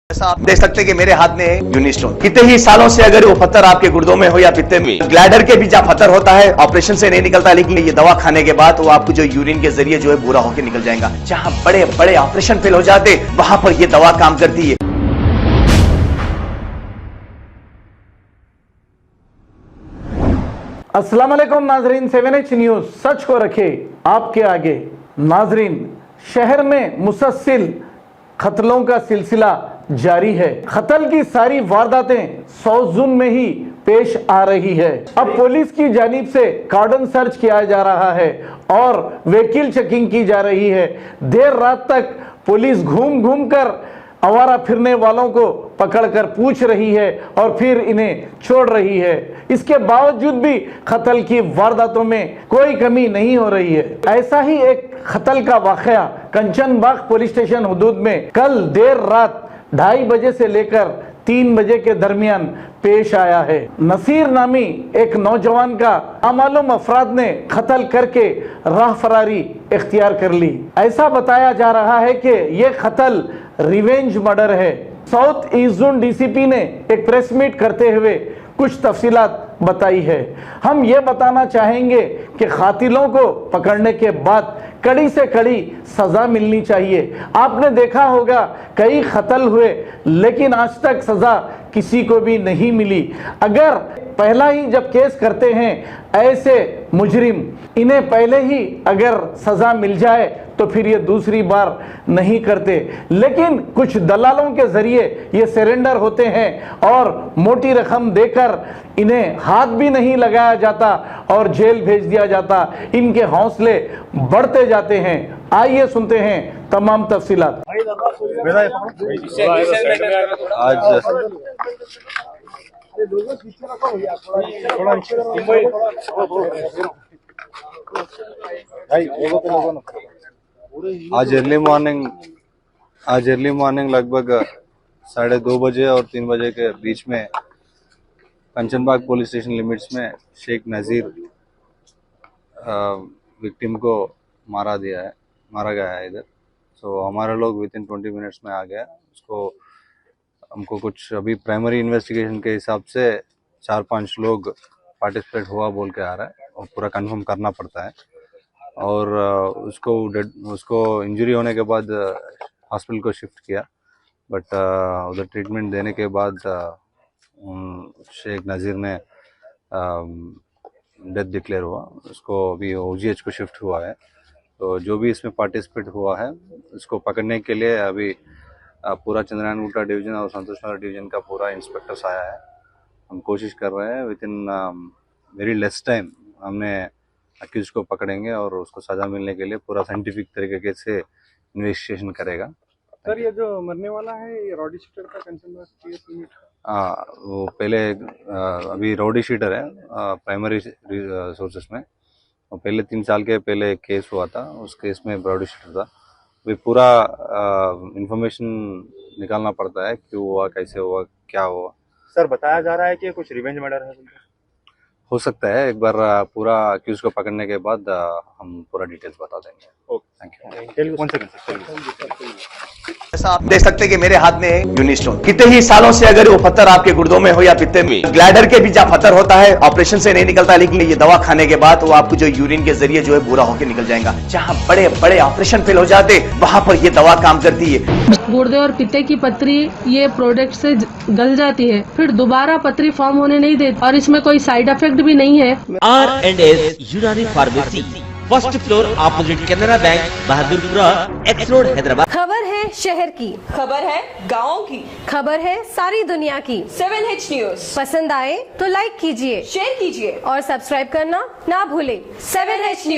जैसा आप देख सकते हैं कि मेरे हाथ में है यूनिस्टोन। कितने ही सालों से अगर वो पत्थर आपके गुर्दों में हो या पित्ते में, ग्लैडर के भी जहाँ पत्थर होता है ऑपरेशन से नहीं निकलता, लेकिन ये दवा खाने के बाद वो आपको जो यूरिन के जरिए जो है पूरा होकर निकल जाएगा। जहाँ बड़े बड़े ऑपरेशन फेल हो जाते वहां पर ये दवा काम करती है। अस्सलाम वालेकुम नाजरीन, 7H न्यूज सच को रखे आपके आगे। नाजरीन, शहर में मुसलसल कत्लों का सिलसिला जारी है। कत्ल की सारी वारदातें साउथ जोन में ही पेश आ रही है। अब पुलिस की जानिब से कार्डन सर्च किया जा रहा है और व्हीकल चेकिंग की जा रही है। देर रात तक पुलिस घूम घूम कर आवारा फिरने वालों को पकड़कर पूछ रही है और फिर इन्हें छोड़ रही है। इसके बावजूद भी कत्ल की वारदातों में कोई कमी नहीं हो रही है। ऐसा ही एक कत्ल का वाकया कंचनबाग पुलिस स्टेशन हुदूद में कल देर रात 2:30 बजे से लेकर 3 बजे के दरमियान पेश आया है। नसीर नामी एक नौजवान का नामालूम अफराद ने कत्ल करके राह फरारी इख्तियार कर ली। ऐसा बताया जा रहा है कि यह कत्ल रिवेंज मर्डर है। साउथ ईस्ट जोन डीसीपी ने एक प्रेस मीट करते हुए कुछ तफसीलात बताई है। हम ये बताना चाहेंगे कि कातिलों को पकड़ने के बाद कड़ी से कड़ी सजा मिलनी चाहिए। आपने देखा होगा कई कत्ल हुए लेकिन आज तक सजा किसी को भी नहीं मिली। अगर पहला ही जब केस करते हैं ऐसे मुजरिम, इन्हें पहले ही अगर सजा मिल जाए तो फिर ये दूसरी बार नहीं करते। लेकिन कुछ दलालों के जरिए ये सरेंडर होते हैं और मोटी रकम देकर इन्हें हाथ भी नहीं लगाया जाता और जेल भेज दिया जाता। इनके हौसले बढ़ते जाते हैं। आइए सुनते हैं तमाम तफसीलात। आज अर्ली मॉर्निंग लगभग 2:30 बजे और 3 बजे के बीच में कंचनबाग पुलिस स्टेशन लिमिट्स में शेख नज़ीर विक्टिम को मारा गया है इधर। सो हमारे लोग विद इन 20 मिनट्स में आ गया। उसको हमको कुछ अभी प्राइमरी इन्वेस्टिगेशन के हिसाब से 4-5 लोग पार्टिसिपेट हुआ बोल के आ रहा है और पूरा कंफर्म करना पड़ता है। और उसको इंजरी होने के बाद हॉस्पिटल को शिफ्ट किया, बट उधर ट्रीटमेंट देने के बाद शेख नज़ीर ने डेथ डिक्लेयर हुआ। उसको अभी OGH को शिफ्ट हुआ है। तो जो भी इसमें पार्टिसिपेट हुआ है उसको पकड़ने के लिए अभी पूरा चंद्रयान गुट्टा डिवीज़न और संतोष नगर डिवीज़न का पूरा इंस्पेक्टर्स आया है। हम कोशिश कर रहे हैं with in very less time हमने अक्यूज को पकड़ेंगे और उसको सज़ा मिलने के लिए पूरा साइंटिफिक तरीके से इन्वेस्टिगेशन करेगा। सर, ये जो मरने वाला है ये रॉडी शीटर का कंचनबाग केस यूनिट, वो पहले अभी रॉडी शीटर है प्राइमरी सोर्सेस में। और पहले 3 साल के पहले केस हुआ था, उस केस में रॉडी शीटर था। अभी पूरा इंफॉर्मेशन निकालना पड़ता है, क्यों हुआ, कैसे हुआ, क्या हुआ। सर बताया जा रहा है कि कुछ रिवेंज मर्डर है। हो सकता है, एक बार पूरा अक्यूज को पकड़ने के बाद हम पूरा डिटेल्स बता देंगे। Thank you. जैसा आप देख सकते हैं कि मेरे हाथ में है यूनिस्टोन। कितने ही सालों से अगर वो पत्थर आपके गुर्दों में हो या पित्ते में, ग्लैडर के भी जहाँ पत्थर होता है ऑपरेशन से नहीं निकलता, लेकिन ये दवा खाने के बाद वो आपको जो यूरिन के जरिए जो है पूरा होकर निकल जाएगा। जहाँ बड़े बड़े ऑपरेशन फेल हो जाते वहां पर ये दवा काम करती है। गुर्दे और पित्ते की पथरी ये प्रोडक्ट से गल जाती है, फिर दोबारा पथरी फॉर्म होने नहीं देती और इसमें कोई साइड इफेक्ट भी नहीं है। R&S यूनानी pharmacy, first floor opposite Canara bank, Bahadurpura, X road, Hyderabad. खबर है शहर की, खबर है गाँव की, खबर है सारी दुनिया की। 7H न्यूज पसंद आए तो लाइक कीजिए, शेयर कीजिए और सब्सक्राइब करना ना भूलें। 7H news.